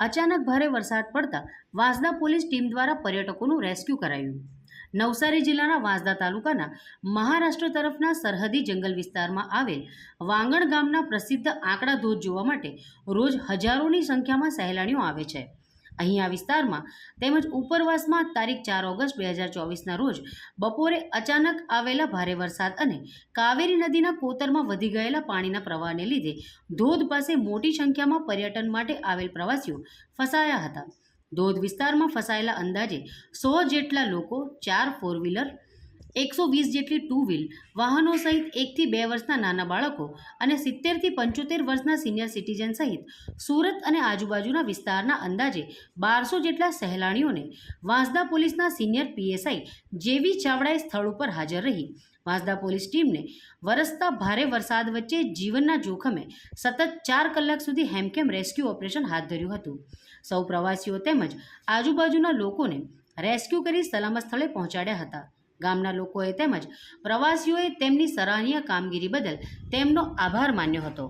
અચાનક ભારે વરસાદ પડતા વાંસદા પોલીસ ટીમ દ્વારા પર્યટકોનું રેસ્ક્યુ કરાયું। નવસારી જિલ્લાના વાંસદા તાલુકાના મહારાષ્ટ્ર તરફના સરહદી જંગલ વિસ્તારમાં આવેલ વાંગણ ગામના પ્રસિદ્ધ આંકડા ધોધ જોવા માટે રોજ હજારોની સંખ્યામાં સહેલાણીઓ આવે છે। અહીં આ વિસ્તારમાં તેમજ ઉપરવાસમાં તારીખ 4 ઓગસ્ટ 2024ના રોજ બપોરે અચાનક આવેલા ભારે વરસાદ અને કાવેરી નદીના કોતરમાં વધી ગયેલા પાણીના પ્રવાહને લીધે ધોધ પાસે મોટી સંખ્યામાં પર્યટન માટે આવેલ પ્રવાસીઓ ફસાયા હતા। ધોધ વિસ્તારમાં ફસાયેલા અંદાજે 100 જેટલા લોકો, 4 4 વ્હીલર, 120 જેટલી 2 વ્હીલ વાહનો સહિત 1 થી 2 વર્ષના નાના બાળકો અને 70 થી 75 વર્ષના સિનિયર સિટીઝન સહિત સુરત અને આજુબાજુના વિસ્તારના અંદાજે 1200 જેટલા સહેલાણીઓને વાંસદા પોલીસના સિનિયર પીએસઆઈ જેવી ચાવડાએ સ્થળ ઉપર હાજર રહી વાંસદા પોલીસ ટીમને વરસતા ભારે વરસાદ વચ્ચે જીવનના જોખમે સતત 4 કલાક સુધી હેમખેમ રેસ્ક્યુ ઓપરેશન હાથ ધર્યું હતું। સૌ પ્રવાસીઓ તેમજ આજુબાજુના લોકોને રેસ્ક્યુ કરી સલામત સ્થળે પહોંચાડ્યા હતા। ગામના લોકોએ તેમજ પ્રવાસીઓએ તેમની સરાહનીય કામગીરી બદલ તેમનો આભાર માન્યો હતો।